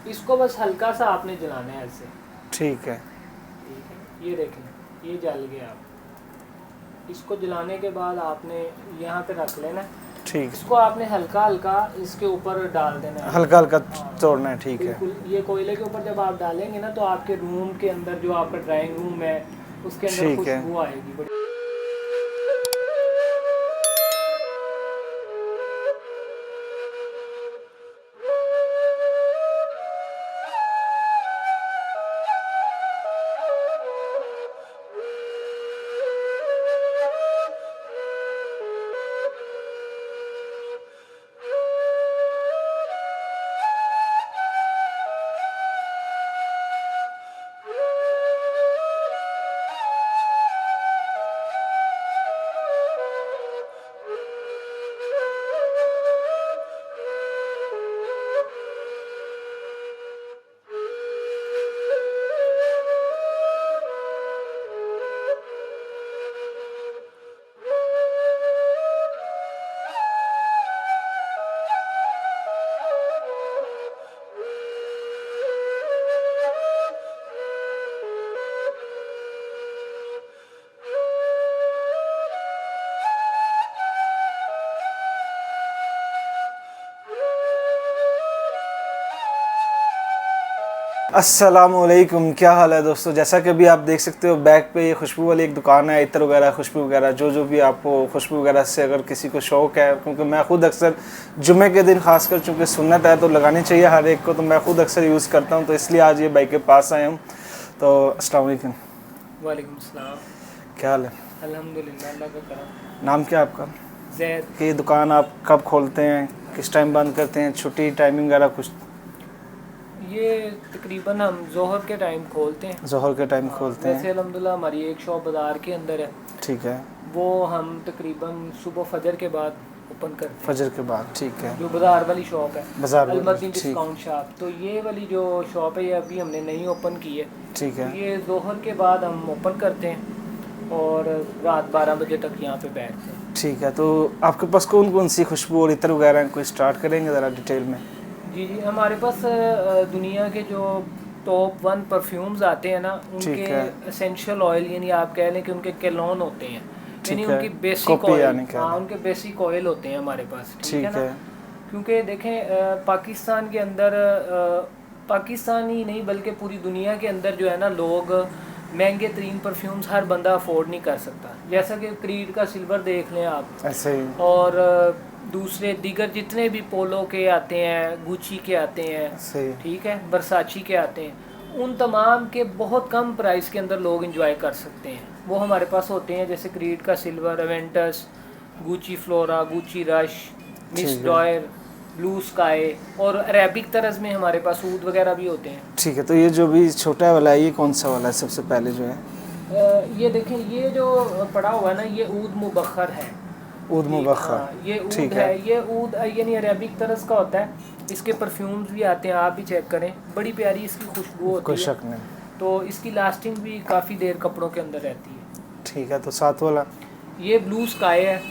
इसको बस हल्का सा आपने जलाना है ऐसे। ठीक है। ठीक है, ये देखें ये जल गया। आप इसको जलाने के बाद आपने यहाँ पे रख लेना है। ठीक, इसको आपने हल्का हल्का इसके ऊपर डाल देना है। हल्का हल्का हाँ, तोड़ना है। ठीक है। बिल्कुल। ये कोयले के ऊपर जब आप डालेंगे ना तो आपके रूम के अंदर जो आपका ड्राइंग रूम है उसके अंदर ठीक है। खुशबू आएगी बड़ी। अस्सलामुअलैकुम, क्या हाल है दोस्तों। जैसा कि अभी आप देख सकते हो बैक पे ये खुशबू वाली एक दुकान है, इत्र वगैरह खुशबू वगैरह जो भी आपको खुशबू वगैरह से अगर किसी को शौक़ है, क्योंकि मैं ख़ुद अक्सर जुमे के दिन खासकर चूँकि सुन्नत है तो लगानी चाहिए हर एक को, तो मैं ख़ुद अक्सर यूज़ करता हूँ, तो इसलिए आज ये भाई के पास आया हूँ। तो अस्सलाम वालेकुम। वालेकुम सलाम। क्या हाल है? अल्हम्दुलिल्लाह, अल्लाह का करम। नाम क्या आपका? जैद। कि ये दुकान आप कब खोलते हैं, किस टाइम बंद करते हैं, छुट्टी टाइमिंग वगैरह कुछ? ये तकरीबन हम जोहर के टाइम खोलते हैं। ज़ोहर के टाइम हाँ, खोलते वैसे हैं। अल्हम्दुलिल्लाह हमारी एक शॉप बाज़ार के अंदर है, ठीक है। वो हम तकरीबन सुबह फजर के बाद ओपन करते हैं। फजर के बाद, ठीक है। जो बाज़ार वाली शॉप है, बाजार अलमदीन ठीक, डिस्काउंट शॉप, तो ये वाली जो शॉप है ये अभी हमने नई ओपन की है। ठीक है। ये जोहर के बाद हम ओपन करते हैं और रात 12 बजे तक यहाँ पे बैठते हैं। ठीक है। तो आपके पास कौन कौन सी खुशबू और इत्र वगैरह हैं, कोई स्टार्ट करेंगे ज़रा डिटेल में? जी जी, हमारे पास दुनिया के जो टॉप 1 परफ्यूम्स आते हैं ना, उनके ठीक है। एसेंशियल ऑयल, यानी आप कह लें कि उनके कैलोन होते हैं, यानी ठीक है। उनकी बेसिक कॉपी ऑयल। यानी क्या हाँ, है? उनके बेसिक ऑयल होते हैं हमारे पास। ठीक है ठीक ना। है। क्योंकि देखें पाकिस्तान के अंदर पाकिस्तान ही नहीं बल्कि पूरी दुनिया के अंदर जो है ना, लोग महंगे तरीन परफ्यूम्स हर बंदा अफोर्ड नहीं कर सकता। जैसा कि क्रीड का सिल्वर देख लें आप, ऐसे ही। और दूसरे दीगर जितने भी पोलो के आते हैं, गुची के आते हैं, सही। ठीक है, बरसाची के आते हैं, उन तमाम के बहुत कम प्राइस के अंदर लोग इंजॉय कर सकते हैं। वो हमारे पास होते हैं, जैसे क्रीड का silver, Aventus, Gucci flora, Gucci rush, miss ठीक है। डॉयर, ब्लू स्काई, और अरेबिक तरज में हमारे पास ऊद वगैरह भी होते हैं। ठीक है। तो ये जो भी छोटा वाला है ये कौन सा वाला है सबसे पहले जो है? ये देखें, ये जो पड़ा हुआ है ना, ये ऊद मुबख्खर है। ऊद मुबख्खर। हाँ, ये ऊद ठीक है। ये ऊद यानी अरेबिक तरज का होता है। इसके परफ्यूम्स भी आते हैं, आप भी चेक करें, बड़ी प्यारी इसकी खुशबू कोई होती है। शक नहीं। तो इसकी लास्टिंग भी काफ़ी देर कपड़ों के अंदर रहती है। ठीक है। तो साथ वाला? ये ब्लू स्काई है।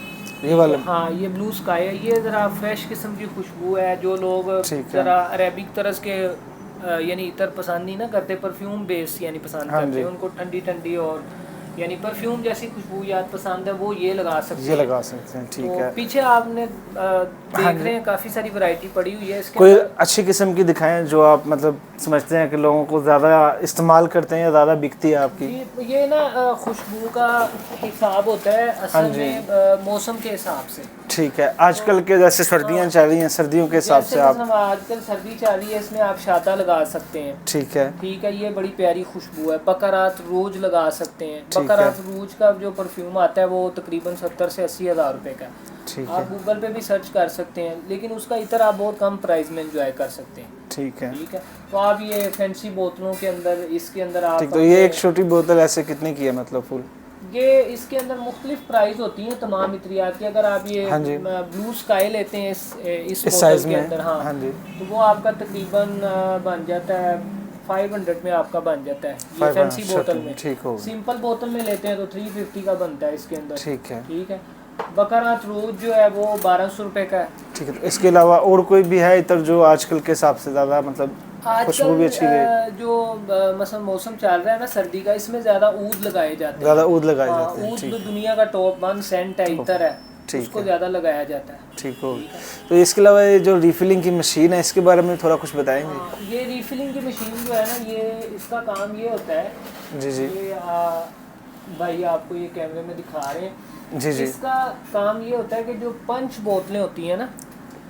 ये वाला? हाँ, ये ब्लू स्काई है। ये ज़रा फ्रेश किस्म की खुशबू है। जो लोग ठीक है। ज़रा अरेबिक तरज के यानी इतर पसंद नहीं ना करते, परफ्यूम बेस यानी पसंद हाँ करते जी। हैं, उनको ठंडी ठंडी और यानी परफ्यूम जैसी खुशबू याद पसंद है, वो ये लगा सकते ये हैं। लगा सकते हैं। ठीक तो है। पीछे आपने देख हाँ जी। रहे हैं काफ़ी सारी वैरायटी पड़ी हुई है इसके कोई अंदर। अच्छी किस्म की दिखाएं जो आप मतलब समझते हैं कि लोगों को ज़्यादा इस्तेमाल करते हैं या ज़्यादा बिकती है आपकी? ये ना खुशबू का हिसाब होता है हाँ असल जी। में मौसम के हिसाब से। ठीक है। आजकल के जैसे सर्दियाँ चल रही हैं, सर्दियों के हिसाब से जैसे आप? मतलब आजकल सर्दी चल रही है, इसमें आप शाता लगा सकते हैं। ठीक है। ठीक है, ये बड़ी प्यारी खुशबू है। बकरात रूज लगा सकते हैं। ठीक है। बकरात रूज का जो परफ्यूम आता है वो तकरीबन 70 से 80 हज़ार रुपये का। ठीक आप है। गूगल पे भी सर्च कर सकते हैं, लेकिन उसका इतर आप बहुत कम प्राइस में एंजॉय कर सकते हैं। ठीक है। ठीक है। तो आप ये फैंसी बोतलों के अंदर, इसके अंदर आप ठीक। तो ये एक छोटी बोतल ऐसे कितने की है मतलब फुल? ये इसके अंदर मुख्तलिफ प्राइस होती हैं तमाम इत्रियात की। अगर आप ये हाँ जी। ब्लू स्काई लेते हैं इस बोतल साइज़ के में? अंदर, हाँ, हाँ जी। तो वो आपका तकरीबन बन जाता है 500 में आपका बन जाता है ये 500 फैंसी बोतल में। ठीक होगा। सिंपल बोतल में लेते हैं तो 350 का बनता है इसके अंदर। ठीक है। ठीक है। बकरात रोज जो है वो 1200 रुपये का है। ठीक है। तो इसके अलावा और कोई भी है इतर जो आजकल के हिसाब से ज़्यादा मतलब खुशबू भी अच्छी आजकल जो मसलन मौसम चल रहा है ना सर्दी का, इसमें ज़्यादा ऊद लगाए जाते हैं। ज़्यादा ऊद लगाए हाँ, जाते हैं। ऊद ठीक तो दुनिया का टॉप 1 सेंट है, इतर है, ठीक उसको है। ज़्यादा लगाया जाता है। ठीक हो। तो इसके अलावा ये जो रिफिलिंग की मशीन है इसके बारे में थोड़ा कुछ बताएंगे? हाँ, ये रिफिलिंग की मशीन जो है ना, ये इसका काम ये होता है, जी जी ये भाई आपको ये कैमरे में दिखा रहे हैं। जी जी। इसका काम ये होता है कि जो पंच बोतलें होती हैं ना,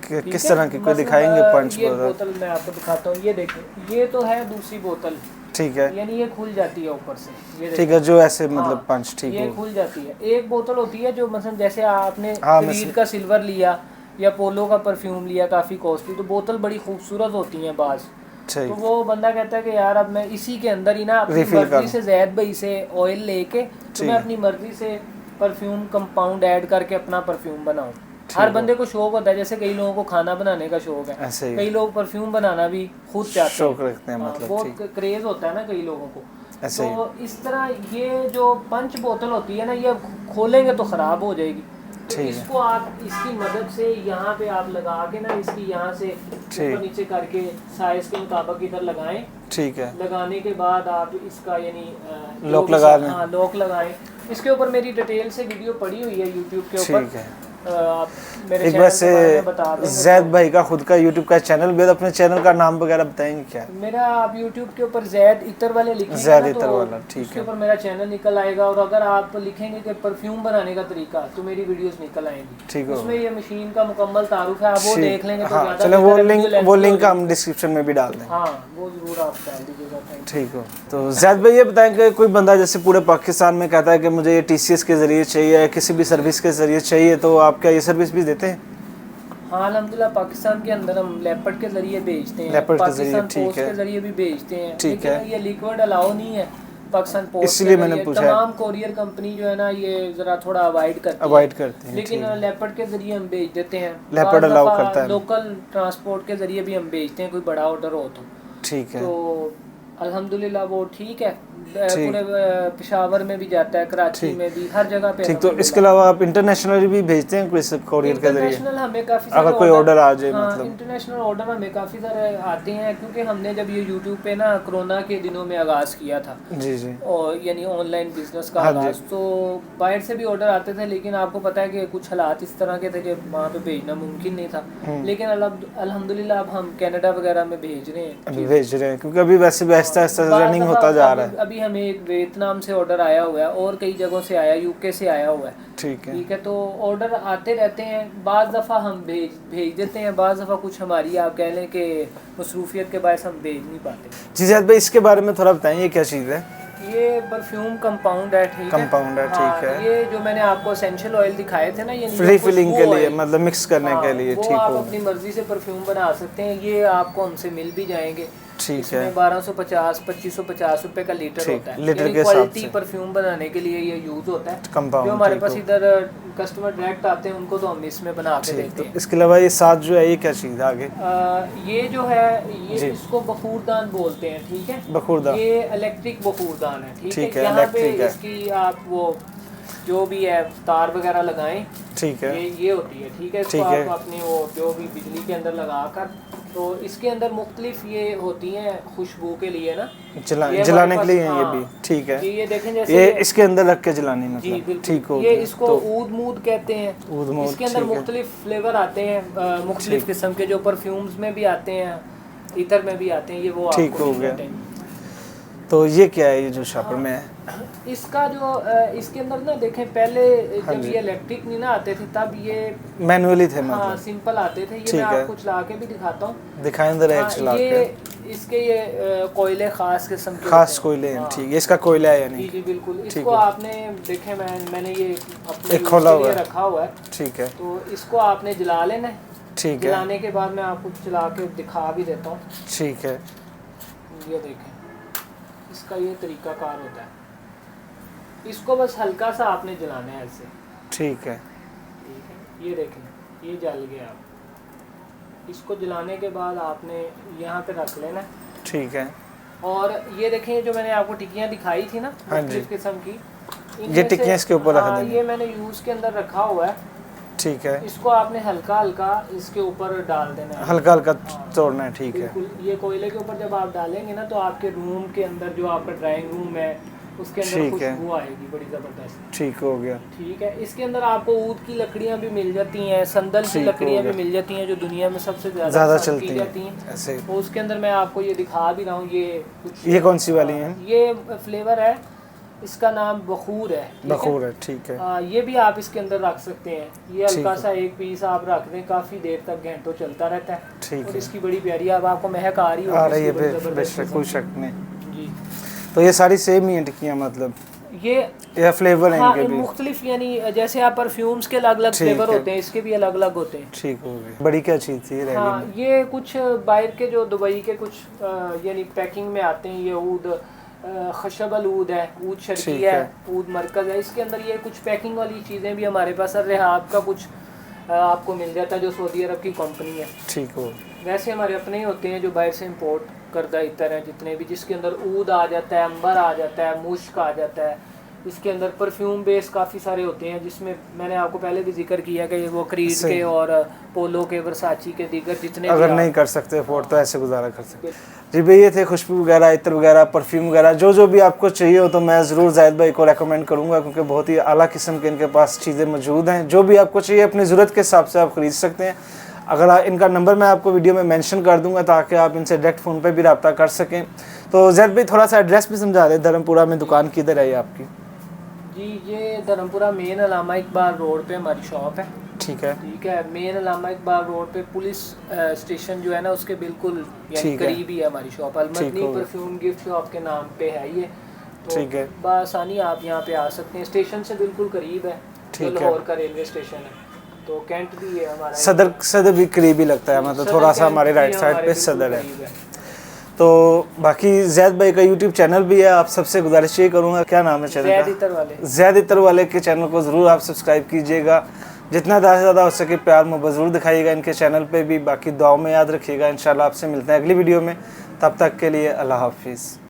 ठीक किस है? तरह की कोई मसलन, दिखाएंगे पंच ये बोतल? बोतल मैं आपको दिखाता हूँ, ये देखें, ये तो है दूसरी बोतल, ठीक है यानी ये खुल जाती है ऊपर से, ये ठीक है, जो ऐसे मतलब हाँ, पंच ठीक ये हो। खुल जाती है। एक बोतल होती है जो मसलन जैसे आपने हाँ, क्रीड का सिल्वर लिया या पोलो का परफ्यूम लिया, काफ़ी कॉस्टली, तो बोतल बड़ी खूबसूरत होती हैं बाज, तो ठीक। वो बंदा कहता है कि यार अब मैं इसी के अंदर ही ना अपनी Refill मर्जी करूं। से जैद भाई से ऑयल लेके, तो मैं अपनी मर्जी से परफ्यूम कंपाउंड ऐड करके अपना परफ्यूम बनाऊं। हर बंदे को शौक होता है, जैसे कई लोगों को खाना बनाने का शौक है, ऐसे ही कई लोग परफ्यूम बनाना भी खुद चाहते हैं, शौक रखते हैं, हाँ, मतलब बहुत क्रेज होता है ना कई लोगों को। ऐसे ही। तो इस तरह ये जो पंच बोतल होती है ना, ये खोलेंगे तो ख़राब हो जाएगी, तो ठीक है। इसको आप इसकी मदद से यहाँ पे आप लगा के ना, इसकी यहाँ से ऊपर नीचे करके साइज के मुताबिक इधर लगाएं। ठीक है। लगाने के बाद आप इसका यानी लॉक लगा लें। हाँ, लॉक लगाएं। इसके ऊपर मेरी डिटेल से वीडियो पड़ी हुई है यूट्यूब के ऊपर, ठीक है। आप मेरे एक चैनल वैसे के बारे में बता देंगे जैद तो। भाई का खुद का यूट्यूब का चैनल भी है, तो अपने चैनल का नाम वगैरह बताएंगे क्या? मेरा आप यूट्यूब के ऊपर जैद इतर वाले लिखेंगे जैद ना, इतर तो वाला, ठीक उसके है। ऊपर मेरा चैनल निकल आएगा, और अगर आप लिखेंगे कि परफ्यूम बनाने का तरीका, तो मेरी वीडियोस निकल आएंगी। ठीक है। उसमें ये मशीन का मुकम्मल तारुफ है, आप वो देख लेंगे तो हाँ, ज़्यादा चलो बेहतर है, वो वीडियो लिंक हम डिस्क्रिप्शन में भी डाल देंगे। हाँ, वो ज़रूर आप डाल दीजिएगा। Thank you. ठीक हो। तो जैद भाई ये बताएं कि कोई बंदा जैसे पूरे पाकिस्तान में कहता है कि मुझे ये TCS के ज़रिए चाहिए या किसी भी सर्विस के ज़रिए चाहिए, तो आप क्या ये सर्विस भी देते हैं? हाँ, अल्हम्दुलिल्लाह पाकिस्तान के अंदर हम लेपर्ड के ज़रिए भेजते हैं, लेपर्ड के ज़रिए, पाकिस्तान ठीक पोस्ट है। के ज़रिए भी भेजते हैं, ठीक लेकिन है। ये लिक्विड अलाउ नहीं है पाकिस्तान पोस्ट इसलिए के मैंने ज़रिए। पूछा। तमाम कोरियर कंपनी जो है ना, ये ज़रा थोड़ा अवॉइड करती करते हैं, लेकिन लेपर्ड के ज़रिए हम भेज देते हैं। लेपर्ड बाज़ अलाउ दफ़ा करता है। लोकल ट्रांसपोर्ट के ज़रिए भी हम भेजते हैं, कोई बड़ा ऑर्डर हो तो। ठीक है। तो अल्हम्दुलिल्लाह वो ठीक है, पूरे पेशावर में भी जाता है, कराची में भी, हर जगह पे। ठीक, तो इसके अलावा आप इंटरनेशनल भी भेजते हैं कोई कोरियर के ज़रिए? इंटरनेशनल हमें काफ़ी सारे अगर कोई ऑर्डर आ जाए, हाँ, मतलब इंटरनेशनल ऑर्डर हमें काफ़ी सारे आते हैं, क्योंकि हमने जब ये यूट्यूब पे ना कोरोना के दिनों में आगाज़ किया था, जी जी, और यानी ऑनलाइन बिजनेस का हाँ जी। आगाज़, तो बाहर से भी ऑर्डर आते थे, लेकिन आपको पता है कि कुछ हालात इस तरह के थे कि वहाँ पे भेजना मुमकिन नहीं था। लेकिन अल्हम्दुलिल्लाह अब हम कनाडा वगैरह में भेज रहे हैं, अभी भेज रहे हैं, क्योंकि अभी वैसे भी आहिस्ता आहिस्ता रनिंग होता जा रहा है। अभी हमें एक वियतनाम से ऑर्डर आया हुआ है, और कई जगहों से आया, यूके से आया हुआ है। ठीक है। ठीक है, तो ऑर्डर आते रहते हैं, बाज़ दफ़ा हम भेज देते हैं, बाज़ दफ़ा कुछ हमारी आप कह लें कि मसरूफियत के बायस हम भेज नहीं पाते। जी जैद भाई, इसके बारे में थोड़ा बताएं, ये क्या चीज़ है? ये परफ्यूम कंपाउंड है, ठीक है, कंपाउंड है, ठीक है। ये जो मैंने आपको एसेंशियल ऑयल दिखाए थे ना, ये रिफिलिंग के लिए, मतलब मिक्स करने के लिए, वो ठीक आप हो। अपनी मर्जी से परफ्यूम बना सकते हैं, ये आपको हमसे मिल भी जाएंगे। ठीक है। इसमें 1250-2550 रुपए का लीटर होता है, लीटर यानी के हिसाब क्वालिटी से परफ्यूम बनाने के लिए ये यूज़ होता है। कंपाउंड, जो हमारे ठीक पास हो। इधर कस्टमर डायरेक्ट आते हैं, उनको तो हम इसमें बना के देते तो हैं। इसके अलावा ये साथ जो है, ये क्या चीज़ है आगे? ये जो है, ये जी। इसको बखूरदान बोलते हैं, ठीक है, बखूरदान, ये इलेक्ट्रिक बखूरदान है, ठीक ठीक है। है, यहाँ पे इलेक्ट्रिक है। इसकी आप वो जो भी है तार वगैरह लगाएं, ठीक है। ये होती है, ठीक है। इसको ठीक है। आप अपनी वो जो भी बिजली के अंदर लगा कर, तो इसके अंदर मुख्तलिफ ये होती हैं खुशबू के लिए ना, ये जलाने हमारे के लिए पास, ये हाँ, भी, ठीक है। जी, ये देखें जैसे ये इसके अंदर रख के जलानी, जी मतलब बिल्कुल, ठीक हो। ये इसको तो ऊद मूद कहते हैं। ऊद मूद, इसके अंदर ठीक है। मुख्तलिफ फ्लेवर आते हैं, मुख्तलिफ किस्म के, जो परफ्यूम्स में भी आते हैं, इतर में भी आते हैं, ये वो ठीक आपको हो मिल गया। जाते हैं। तो ये क्या है, ये जो शॉपर में है? इसका जो इसके अंदर ना देखें, पहले हाँ जब जी। ये इलेक्ट्रिक नहीं ना आते थे, तब ये मैनुअली थे, हाँ मतलब सिंपल आते थे। ये ठीक मैं है। आपको चला के भी दिखाता हूँ। दिखाएं जरा एक चला ये के। इसके ये कोयले खास किस्म के खास होते हैं। कोयले हैं, हाँ। ठीक है। इसका कोयला है जी यानी? जी बिल्कुल। ठीक इसको है। आपने देखे, मैंने ये अपने एक खोला यूज़ के हुआ लिए है। रखा हुआ है, ठीक है, तो इसको आपने जला लेना है। ठीक है, जलाने के बाद मैं आपको चला के दिखा भी देता हूँ। ठीक है। ये देखें, इसका ये तरीका कार होता है। इसको बस हल्का सा आपने जलाना है ऐसे, ठीक है, ठीक है। ये देखें, ये जल गया। अब इसको जलाने के बाद आपने यहाँ पे रख लेना है। ठीक है। और ये देखें, जो मैंने आपको टिक्कियाँ दिखाई थी ना, हाँ जी। मुख्तलिफ किस्म की, ये टिक्कियाँ इसके ऊपर रख हाँ, देंगे। ये मैंने यूज़ के अंदर रखा हुआ है। ठीक है, इसको आपने हल्का हल्का इसके ऊपर डाल देना है, हल्का हल्का तोड़ना है, ठीक है। बिल्कुल। ये कोयले के ऊपर जब आप डालेंगे ना तो आपके रूम के अंदर जो आपका ड्राइंग रूम है उसके अंदर ठीक है। खुशबू आएगी बड़ी ज़बरदस्त। ठीक हो गया। ठीक है, इसके अंदर आपको ऊद की लकड़ियाँ भी मिल जाती हैं, संदल की ठीक हो लकड़ियाँ भी गया। मिल जाती हैं जो दुनिया में सबसे ज़्यादा पसंद चलती की हैं जाती हैं। ऐसे। तो उसके अंदर मैं आपको ये दिखा भी रहा हूँ, ये कुछ ये कौन सी वाली हैं? ये फ्लेवर है, इसका नाम बखूर है। ठीक है? बखूर है, ठीक है। ये भी आप इसके अंदर रख सकते हैं। ये हल्का सा एक पीस आप रख दें, काफ़ी देर तक घंटों चलता रहता है। ठीक और है। इसकी बड़ी प्यारी, अब आपको महक आ रही आ रही है, इसकी बड़ी ज़बरदस्त बेशक, कोई शक नहीं। जी। तो ये सारी सेम ही टिक्कियाँ मतलब ये या फ्लेवर है हाँ, इनके भी? मुख्तलिफ, यानी जैसे आप परफ्यूम्स के अलग अलग ठीक फ्लेवर है। होते हैं, इसके भी अलग अलग होते हैं। ठीक हो गई। बड़ी क्या चीज़ थी रह हाँ, गई? ये कुछ बाहर के जो दुबई के कुछ यानी पैकिंग में आते हैं, ये ऊद खशबल ऊद है, ऊद शर्की ठीक है, है। ऊद मरकज़ है। इसके अंदर ये कुछ पैकिंग वाली चीज़ें भी हमारे पास रेहाब का कुछ आपको मिल जाता है जो सऊदी अरब की कंपनी है। ठीक हो। वैसे हमारे अपने ही होते हैं जो बाहर से इंपोर्ट करदा इतर हैं जितने भी, जिसके अंदर ऊद आ जाता है, अंबर आ जाता है, मुश्क आ जाता है। इसके अंदर परफ्यूम बेस काफ़ी सारे होते हैं, जिसमें मैंने आपको पहले भी जिक्र किया कि वो क्रीड के और पोलो के, वर्साची के, दीगर जितने अगर नहीं कर सकते अफोर्ड तो ऐसे गुजारा कर सकते। जी भाई, ये थे खुशबू वगैरह, इत्र वगैरह, परफ्यूम वगैरह, जो भी आपको चाहिए हो तो मैं ज़रूर जाहिद भाई को रेकमेंड करूँगा, क्योंकि बहुत ही आला किस्म के इनके पास चीज़ें मौजूद हैं। जो भी आपको चाहिए अपनी ज़रूरत के हिसाब से आप ख़रीद सकते हैं। अगर इनका नंबर मैं आपको वीडियो में मेंशन कर दूंगा ताकि आप इनसे डायरेक्ट फ़ोन पे भी रब्ता कर सकें। तो जाहिद भाई थोड़ा सा एड्रेस भी समझा दें, धर्मपुरा में दुकान किधर है ये आपकी? जी, ये धर्मपुरा मेन अलामा इकबाल रोड पे हमारी शॉप है। ठीक है। ठीक है, मेन अलामा इकबाल रोड पे पुलिस स्टेशन जो है ना उसके बिल्कुल यानी करीब ही है हमारी shop. Almadani perfume gift shop के नाम पे है ये। तो ठीक है। बआसानी आप यहाँ पे आ सकते हैं, स्टेशन से बिल्कुल करीब है। जो लाहौर का रेलवे स्टेशन है, तो कैंट भी है हमारा, सदर भी करीब ही लगता है, मतलब थोड़ा सा हमारे राइट साइड पे सदर है। तो बाकी जैद भाई का यूट्यूब चैनल भी है, आप सबसे गुजारिश ये करूँगा, क्या नाम है चैनल का? जैद इतर वाले के चैनल को ज़रूर आप सब्सक्राइब कीजिएगा। जितना ज़्यादा से ज़्यादा हो सके प्यार मोहब्बत ज़रूर दिखाइएगा इनके चैनल पे भी। बाकी दुआओं में याद रखिएगा। इंशाल्लाह आपसे मिलते हैं अगली वीडियो में, तब तक के लिए अल्लाह हाफिज़।